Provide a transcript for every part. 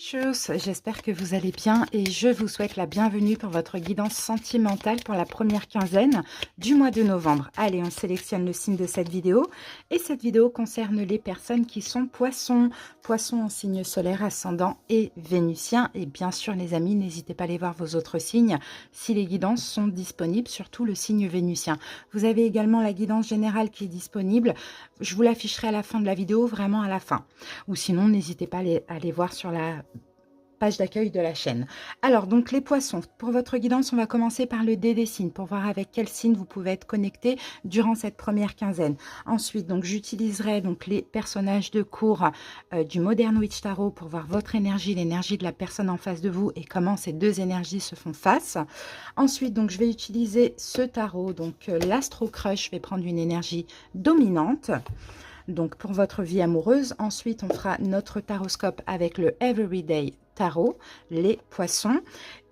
Chose, j'espère que vous allez bien et je vous souhaite la bienvenue pour votre guidance sentimentale pour la première quinzaine du mois de novembre. Allez, on sélectionne le signe de cette vidéo et cette vidéo concerne les personnes qui sont poissons, poissons en signe solaire, ascendant et vénusien. Et bien sûr les amis, n'hésitez pas à aller voir vos autres signes si les guidances sont disponibles, surtout le signe vénusien. Vous avez également la guidance générale qui est disponible. Je vous l'afficherai à la fin de la vidéo, vraiment à la fin. Ou sinon, n'hésitez pas à aller voir sur la page d'accueil de la chaîne. Alors, donc les poissons, pour votre guidance, on va commencer par le dé des signes pour voir avec quel signe vous pouvez être connecté durant cette première quinzaine. Ensuite, donc j'utiliserai donc les personnages de cours du Modern Witch Tarot pour voir votre énergie, l'énergie de la personne en face de vous et comment ces deux énergies se font face. Ensuite, donc je vais utiliser ce tarot, donc l'Astro Crush, je vais prendre une énergie dominante. Donc pour votre vie amoureuse. Ensuite, on fera notre taroscope avec le Everyday Tarot, les poissons.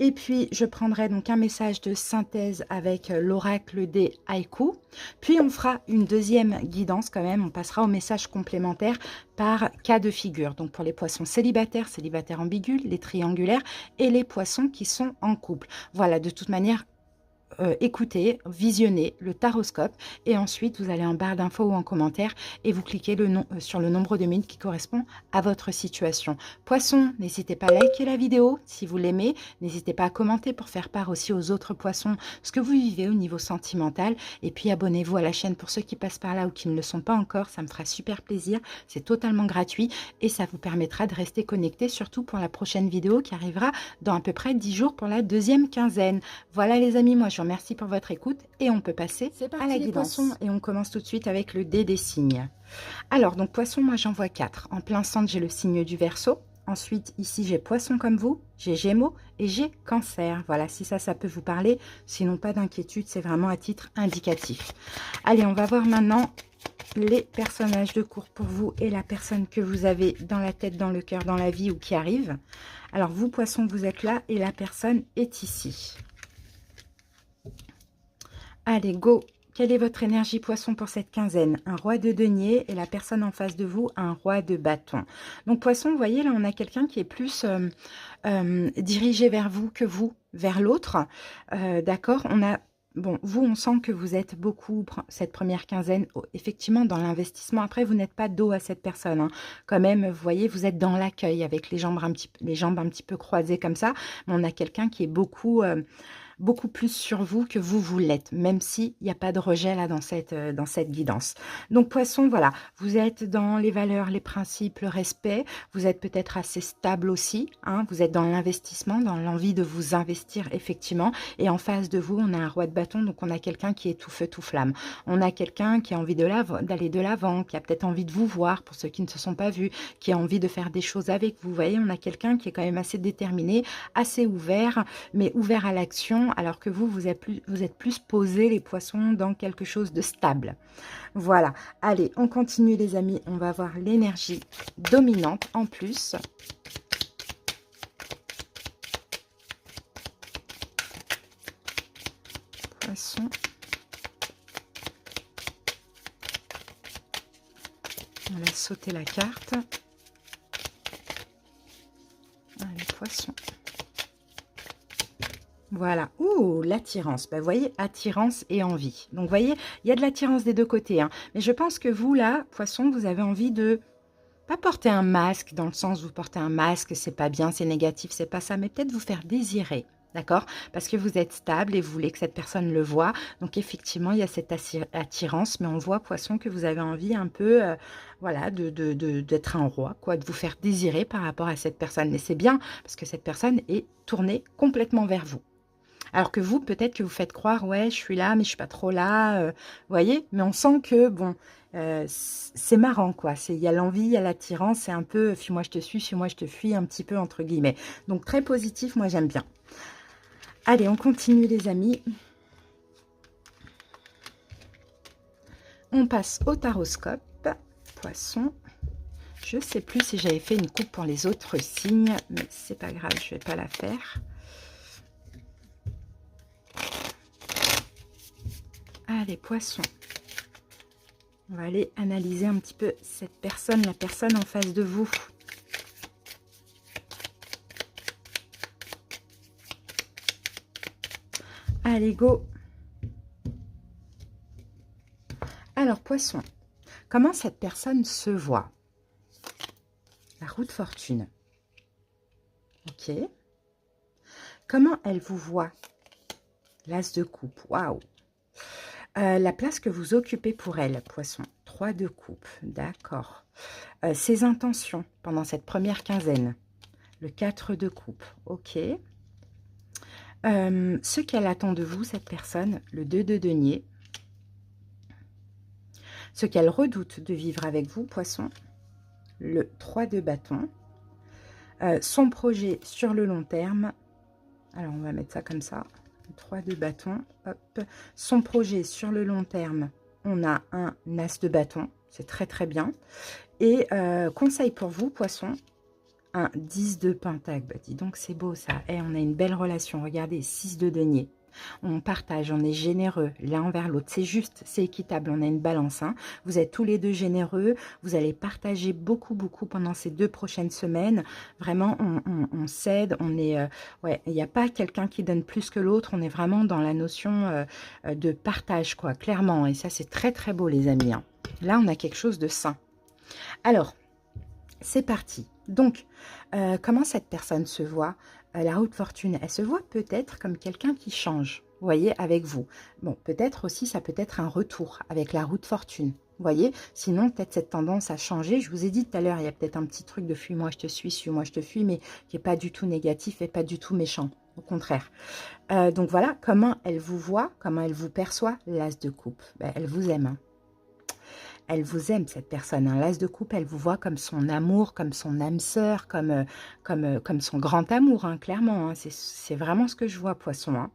Et puis, je prendrai donc un message de synthèse avec l'oracle des haïkus. Puis, on fera une deuxième guidance quand même. On passera au message complémentaire par cas de figure. Donc, pour les poissons célibataires, célibataires ambigus, les triangulaires et les poissons qui sont en couple. Voilà, de toute manière, écoutez, visionnez le taroscope et ensuite vous allez en barre d'infos ou en commentaire et vous cliquez sur le nombre de minutes qui correspond à votre situation. Poisson, n'hésitez pas à liker la vidéo si vous l'aimez, n'hésitez pas à commenter pour faire part aussi aux autres poissons ce que vous vivez au niveau sentimental et puis abonnez-vous à la chaîne pour ceux qui passent par là ou qui ne le sont pas encore, ça me fera super plaisir, c'est totalement gratuit et ça vous permettra de rester connecté surtout pour la prochaine vidéo qui arrivera dans à peu près 10 jours pour la deuxième quinzaine. Voilà les amis, moi je vous remercie pour votre écoute et on peut passer à la guidance. Poissons, et on commence tout de suite avec le dé des signes. Alors donc poisson, moi j'en vois 4. En plein centre j'ai le signe du Verseau. Ensuite ici j'ai poisson comme vous, j'ai Gémeaux et j'ai Cancer. Voilà, si ça peut vous parler. Sinon pas d'inquiétude, c'est vraiment à titre indicatif. Allez, on va voir maintenant les personnages de cours pour vous et la personne que vous avez dans la tête, dans le cœur, dans la vie ou qui arrive. Alors vous poissons, vous êtes là et la personne est ici. Allez, go! Quelle est votre énergie poisson pour cette quinzaine? Un roi de denier et la personne en face de vous, un roi de bâton. Donc poisson, vous voyez, là, on a quelqu'un qui est plus dirigé vers vous que vous, vers l'autre. D'accord? On a... Bon, vous, on sent que vous êtes beaucoup, cette première quinzaine, effectivement, dans l'investissement. Après, vous n'êtes pas dos à cette personne. Hein. Quand même, vous voyez, vous êtes dans l'accueil avec les jambes un petit peu croisées comme ça. Mais on a quelqu'un qui est beaucoup plus sur vous que vous l'êtes, même s'il n'y a pas de rejet là dans cette guidance. Donc poisson, voilà, vous êtes dans les valeurs, les principes, le respect, vous êtes peut-être assez stable aussi, hein, vous êtes dans l'investissement, dans l'envie de vous investir effectivement, et en face de vous, on a un roi de bâton, donc on a quelqu'un qui est tout feu, tout flamme. On a quelqu'un qui a envie d'aller de l'avant, qui a peut-être envie de vous voir, pour ceux qui ne se sont pas vus, qui a envie de faire des choses avec vous. Vous voyez, on a quelqu'un qui est quand même assez déterminé, assez ouvert, mais ouvert à l'action, alors que vous êtes plus posé, les poissons, dans quelque chose de stable. Voilà. Allez, on continue les amis. On va voir l'énergie dominante en plus. Poisson. On va sauter la carte. Allez, poisson. Voilà. Ouh, l'attirance. Ben, vous voyez, attirance et envie. Donc, vous voyez, il y a de l'attirance des deux côtés. Hein. Mais je pense que vous, là, poisson, vous avez envie de... Pas porter un masque, dans le sens où vous portez un masque, c'est pas bien, c'est négatif, c'est pas ça. Mais peut-être vous faire désirer. D'accord? Parce que vous êtes stable et vous voulez que cette personne le voie. Donc, effectivement, il y a cette attirance. Mais on voit, poisson, que vous avez envie un peu... voilà, d'être un roi, quoi, de vous faire désirer par rapport à cette personne. Mais c'est bien, parce que cette personne est tournée complètement vers vous. Alors que vous, peut-être que vous faites croire, ouais, je suis là, mais je suis pas trop là, vous voyez. Mais on sent que, bon, c'est marrant, quoi. Il y a l'envie, il y a l'attirance, c'est un peu, fuis-moi je te suis, fuis-moi je te fuis, un petit peu, entre guillemets. Donc, très positif, moi, j'aime bien. Allez, on continue, les amis. On passe au taroscope. Poisson. Je sais plus si j'avais fait une coupe pour les autres signes, mais c'est pas grave, je vais pas la faire. Allez, poisson. On va aller analyser un petit peu cette personne, la personne en face de vous. Allez, go. Alors, poisson, comment cette personne se voit? La roue de fortune. Ok. Comment elle vous voit? L'as de coupe. Waouh. La place que vous occupez pour elle, poisson. 3 de coupe. D'accord. Ses intentions pendant cette première quinzaine. Le 4 de coupe. Ok. Ce qu'elle attend de vous, cette personne. Le 2 de denier. Ce qu'elle redoute de vivre avec vous, poisson. Le 3 de bâton. Son projet sur le long terme. Alors, on va mettre ça comme ça. 3 de bâton. Hop. Son projet sur le long terme. On a un as de bâton. C'est très, très bien. Et conseil pour vous, poisson. Un 10 de pentacle. Bah, dis donc, c'est beau ça. Et on a une belle relation. Regardez, 6 de denier. On partage, on est généreux l'un envers l'autre. C'est juste, c'est équitable, on a une balance. Hein. Vous êtes tous les deux généreux. Vous allez partager beaucoup, beaucoup pendant ces 2 prochaines semaines. Vraiment, on s'aide. On est, ouais, il n'y a pas quelqu'un qui donne plus que l'autre. On est vraiment dans la notion de partage, quoi, clairement. Et ça, c'est très, très beau, les amis. Hein. Là, on a quelque chose de sain. Alors, c'est parti. Donc, comment cette personne se voit? La roue de fortune, elle se voit peut-être comme quelqu'un qui change, vous voyez, avec vous. Bon, peut-être aussi, ça peut être un retour avec la roue de fortune, vous voyez. Sinon, peut-être cette tendance à changer. Je vous ai dit tout à l'heure, il y a peut-être un petit truc de fuis-moi, je te suis-moi, je te fuis, mais qui n'est pas du tout négatif et pas du tout méchant, au contraire. Donc voilà, comment elle vous voit, comment elle vous perçoit, l'as de coupe. Ben, elle vous aime, hein. Elle vous aime, cette personne. Un l'as de coupe, elle vous voit comme son amour, comme son âme sœur, comme son grand amour, hein, clairement. Hein. C'est vraiment ce que je vois, poisson.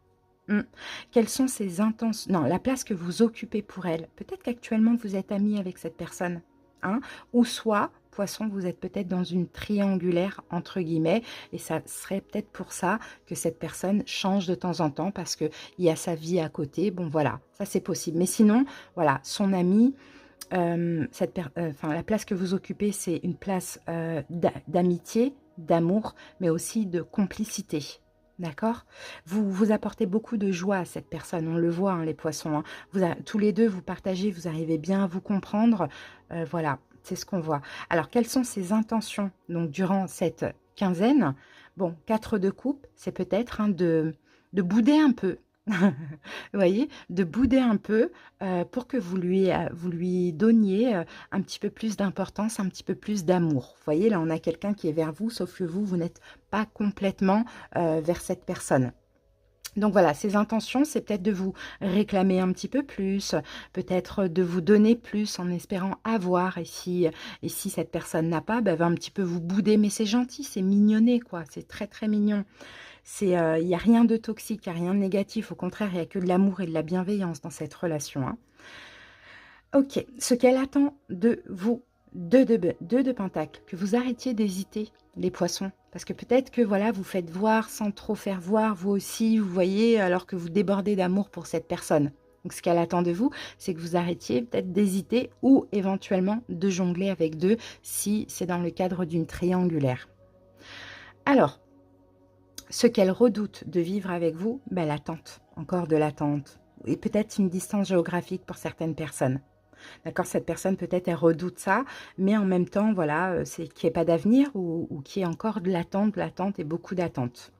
Hein. Quelles sont ses intentions? Non, la place que vous occupez pour elle. Peut-être qu'actuellement, vous êtes amis avec cette personne. Hein, ou soit, poisson, vous êtes peut-être dans une triangulaire, entre guillemets, et ça serait peut-être pour ça que cette personne change de temps en temps, parce qu'il y a sa vie à côté. Bon, voilà, ça c'est possible. Mais sinon, voilà, son ami... la place que vous occupez, c'est une place d'amitié, d'amour, mais aussi de complicité. D'accord? Vous apportez beaucoup de joie à cette personne, on le voit, hein, les poissons. Hein. Tous les deux, vous partagez, vous arrivez bien à vous comprendre. Voilà, c'est ce qu'on voit. Alors, quelles sont ses intentions donc, durant cette quinzaine? Bon, 4 de coupe, c'est peut-être hein, de bouder un peu. Vous voyez, de bouder un peu pour que vous lui donniez un petit peu plus d'importance, un petit peu plus d'amour. Vous voyez, là, on a quelqu'un qui est vers vous, sauf que vous n'êtes pas complètement vers cette personne. Donc voilà, ses intentions, c'est peut-être de vous réclamer un petit peu plus, peut-être de vous donner plus en espérant avoir. Et si cette personne n'a pas, ben, elle va un petit peu vous bouder. Mais c'est gentil, c'est mignonné, quoi. C'est très, très mignon. Il n'y a rien de toxique, il n'y a rien de négatif. Au contraire, il n'y a que de l'amour et de la bienveillance dans cette relation. Hein. Ok, ce qu'elle attend de vous, deux de pentacle, que vous arrêtiez d'hésiter, les poissons. Parce que peut-être que voilà, vous faites voir sans trop faire voir, vous aussi, vous voyez, alors que vous débordez d'amour pour cette personne. Donc ce qu'elle attend de vous, c'est que vous arrêtiez peut-être d'hésiter ou éventuellement de jongler avec deux si c'est dans le cadre d'une triangulaire. Alors, ce qu'elle redoute de vivre avec vous, ben, l'attente, encore de l'attente. Et peut-être une distance géographique pour certaines personnes. D'accord, cette personne, peut-être, elle redoute ça, mais en même temps, voilà, c'est qu'il n'y ait pas d'avenir ou qu'il y ait encore de l'attente et beaucoup d'attente.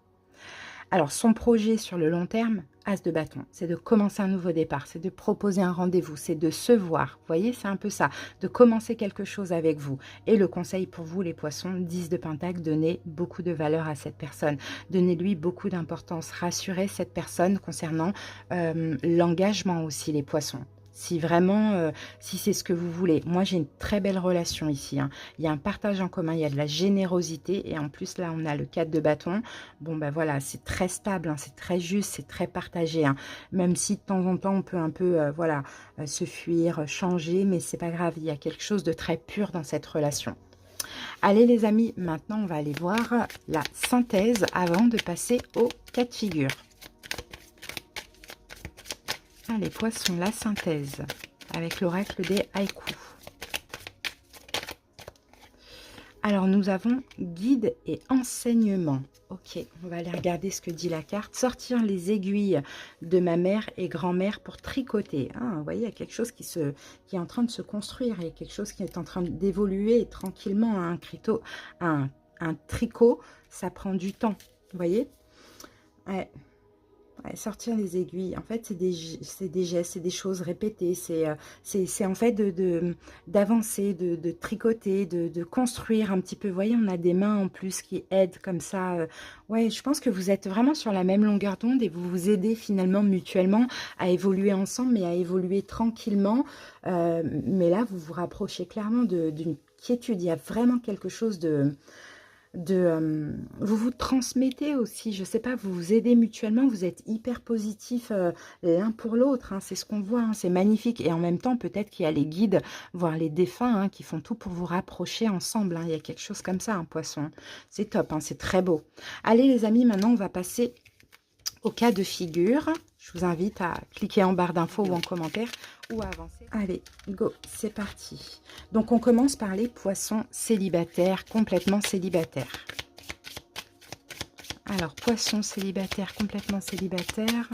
Alors, son projet sur le long terme, as de bâton, c'est de commencer un nouveau départ, c'est de proposer un rendez-vous, c'est de se voir. Vous voyez, c'est un peu ça, de commencer quelque chose avec vous. Et le conseil pour vous, les poissons, 10 de pentacle, donnez beaucoup de valeur à cette personne. Donnez-lui beaucoup d'importance. Rassurez cette personne concernant l'engagement aussi, les poissons. Si vraiment, si c'est ce que vous voulez. Moi, j'ai une très belle relation ici. Hein. Il y a un partage en commun, il y a de la générosité. Et en plus, là, on a le 4 de bâton. Bon, ben voilà, c'est très stable, hein, c'est très juste, c'est très partagé. Hein. Même si de temps en temps, on peut un peu, voilà, se fuir, changer. Mais c'est pas grave, il y a quelque chose de très pur dans cette relation. Allez, les amis, maintenant, on va aller voir la synthèse avant de passer au cas de figure. Les poissons, la synthèse avec l'oracle des haïkus. Alors, nous avons guide et enseignement. Ok, on va aller regarder ce que dit la carte. Sortir les aiguilles de ma mère et grand-mère pour tricoter. Ah, vous voyez, il y a quelque chose qui est en train de se construire. Il y a quelque chose qui est en train d'évoluer tranquillement. Un tricot, ça prend du temps. Vous voyez? Ouais. Ouais, sortir les aiguilles, en fait, c'est des gestes, c'est des choses répétées, c'est en fait d'avancer, de tricoter, de construire un petit peu. Vous voyez, on a des mains en plus qui aident comme ça. Ouais, je pense que vous êtes vraiment sur la même longueur d'onde et vous vous aidez finalement mutuellement à évoluer ensemble, mais à évoluer tranquillement. Mais là, vous vous rapprochez clairement d'une quiétude. Il y a vraiment quelque chose vous vous transmettez aussi, je sais pas, vous vous aidez mutuellement, vous êtes hyper positifs l'un pour l'autre, hein, c'est ce qu'on voit, hein, c'est magnifique. Et en même temps, peut-être qu'il y a les guides, voire les défunts, hein, qui font tout pour vous rapprocher ensemble, hein. Il y a quelque chose comme ça, un poisson. C'est top, hein, c'est très beau. Allez les amis, maintenant on va passer au cas de figure. Je vous invite à cliquer en barre d'infos ou en commentaire ou à avancer. Allez, go, c'est parti. Donc, on commence par les poissons célibataires, complètement célibataires. Alors, poissons célibataires, complètement célibataires.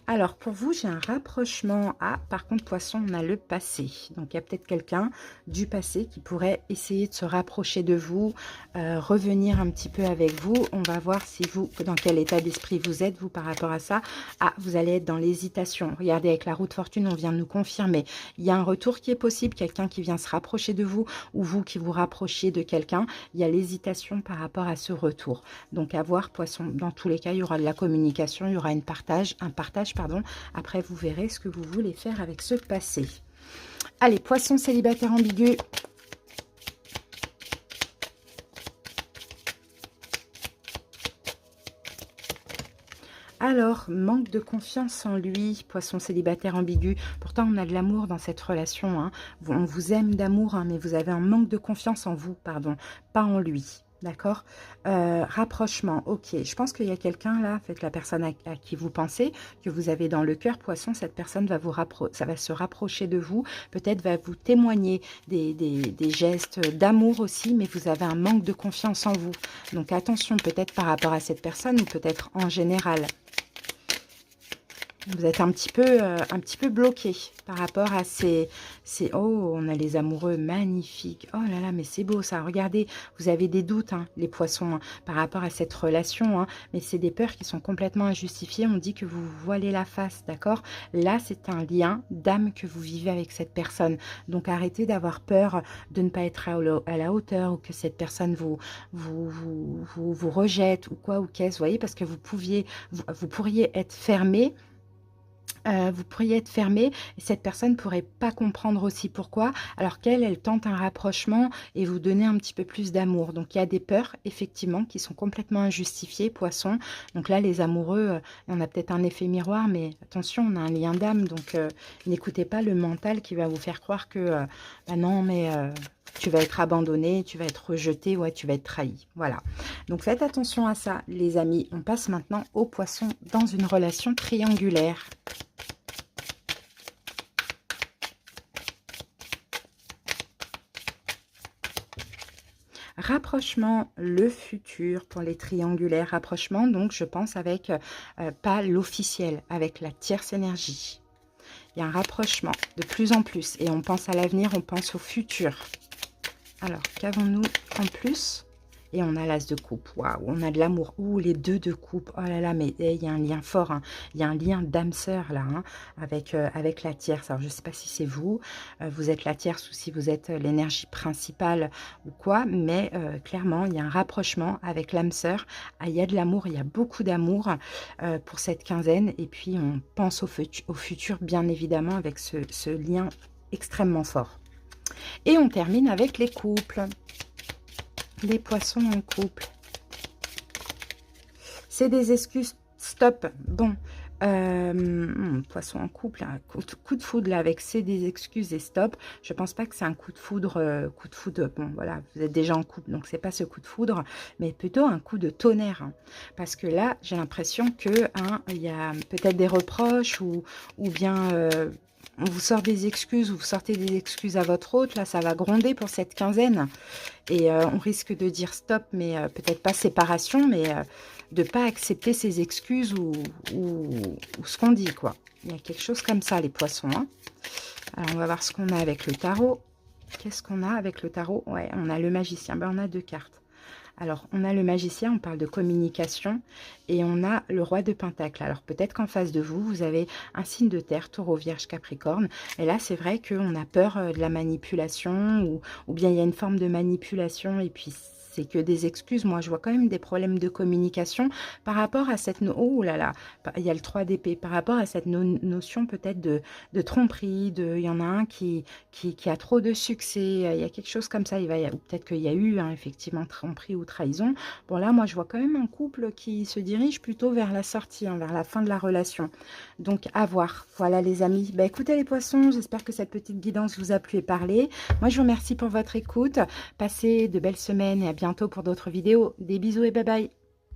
Alors, pour vous, j'ai un rapprochement. Ah, par contre, poisson, on a le passé. Donc, il y a peut-être quelqu'un du passé qui pourrait essayer de se rapprocher de vous, revenir un petit peu avec vous. On va voir si vous, dans quel état d'esprit vous êtes, vous, par rapport à ça. Ah, vous allez être dans l'hésitation. Regardez, avec la roue de fortune, on vient de nous confirmer. Il y a un retour qui est possible, quelqu'un qui vient se rapprocher de vous, ou vous qui vous rapprochiez de quelqu'un. Il y a l'hésitation par rapport à ce retour. Donc, à voir, poisson. Dans tous les cas, il y aura de la communication, il y aura un partage, pardon. Après, vous verrez ce que vous voulez faire avec ce passé. Allez, poisson célibataire ambigu. Alors, manque de confiance en lui, poisson célibataire ambigu. Pourtant, on a de l'amour dans cette relation, hein. On vous aime d'amour, hein, mais vous avez un manque de confiance en vous, pardon, pas en lui. D'accord, rapprochement, ok. Je pense qu'il y a quelqu'un là, faites la personne à qui vous pensez, que vous avez dans le cœur, poisson, cette personne va ça va se rapprocher de vous, peut-être va vous témoigner des gestes d'amour aussi, mais vous avez un manque de confiance en vous. Donc attention, peut-être par rapport à cette personne ou peut-être en général. Vous êtes un petit peu bloqué par rapport à Oh, on a les amoureux, magnifiques. Oh là là, mais c'est beau ça. Regardez, vous avez des doutes, hein, les poissons, hein, par rapport à cette relation. Hein, mais c'est des peurs qui sont complètement injustifiées. On dit que vous vous voilez la face, d'accord? Là, c'est un lien d'âme que vous vivez avec cette personne. Donc, arrêtez d'avoir peur de ne pas être à la hauteur ou que cette personne vous rejette ou quoi ou qu'est-ce. Vous voyez, parce que vous pourriez être fermé. Vous pourriez être fermé et cette personne pourrait pas comprendre aussi pourquoi, alors qu'elle, elle tente un rapprochement et vous donner un petit peu plus d'amour. Donc, il y a des peurs, effectivement, qui sont complètement injustifiées, poisson. Donc là, les amoureux, on a peut-être un effet miroir, mais attention, on a un lien d'âme. Donc, n'écoutez pas le mental qui va vous faire croire que, bah non, mais... tu vas être abandonné, tu vas être rejeté, ouais, tu vas être trahi. Voilà. Donc, faites attention à ça, les amis. On passe maintenant aux poissons dans une relation triangulaire. Rapprochement, le futur pour les triangulaires. Rapprochement, donc, je pense avec, pas l'officiel, avec la tierce énergie. Il y a un rapprochement de plus en plus. Et on pense à l'avenir, on pense au futur. Alors, qu'avons-nous en plus? Et on a l'as de coupe. Waouh, on a de l'amour. Ouh, les deux de coupe. Oh là là, mais il y a un lien fort. Hein. Il y a un lien d'âme-sœur là, hein, avec la tierce. Alors, je ne sais pas si c'est vous. Vous êtes la tierce ou si vous êtes l'énergie principale ou quoi. Mais clairement, il y a un rapprochement avec l'âme-sœur. Ah, il y a de l'amour. Il y a beaucoup d'amour pour cette quinzaine. Et puis, on pense au futur, bien évidemment, avec ce lien extrêmement fort. Et on termine avec les couples. Les poissons en couple. C'est des excuses. Stop. Bon. Poisson en couple. Un coup de foudre là avec c'est des excuses et stop. Je pense pas que c'est un coup de foudre. Bon, voilà. Vous êtes déjà en couple. Donc, c'est pas ce coup de foudre. Mais plutôt un coup de tonnerre. Hein, parce que là, j'ai l'impression que il y a peut-être des reproches ou bien... on vous sort des excuses, ou vous sortez des excuses à votre hôte, là ça va gronder pour cette quinzaine. Et on risque de dire stop, mais peut-être pas séparation, mais de ne pas accepter ses excuses ou ce qu'on dit, quoi. Il y a quelque chose comme ça, les poissons. Hein. Alors, on va voir ce qu'on a avec le tarot. Qu'est-ce qu'on a avec le tarot? Ouais, on a le magicien. Ben, on a 2 cartes. Alors, on a le magicien, on parle de communication, et on a le roi de Pentacle. Alors, peut-être qu'en face de vous, vous avez un signe de terre, taureau, vierge, capricorne. Et là, c'est vrai qu'on a peur de la manipulation, ou bien il y a une forme de manipulation, et puis c'est que des excuses. Moi, je vois quand même des problèmes de communication par rapport à cette... Oh là là, il y a le 3 d'épée. Par rapport à cette notion peut-être de tromperie, il y en a un qui a trop de succès, il y a quelque chose comme ça, ou peut-être qu'il y a eu effectivement tromperie ou trahison. Bon là, moi je vois quand même un couple qui se dirige plutôt vers la sortie, vers la fin de la relation. Donc à voir. Voilà les amis. Bah, écoutez les poissons, j'espère que cette petite guidance vous a plu et parlé. Moi je vous remercie pour votre écoute. Passez de belles semaines et à bientôt pour d'autres vidéos. Des bisous et bye bye.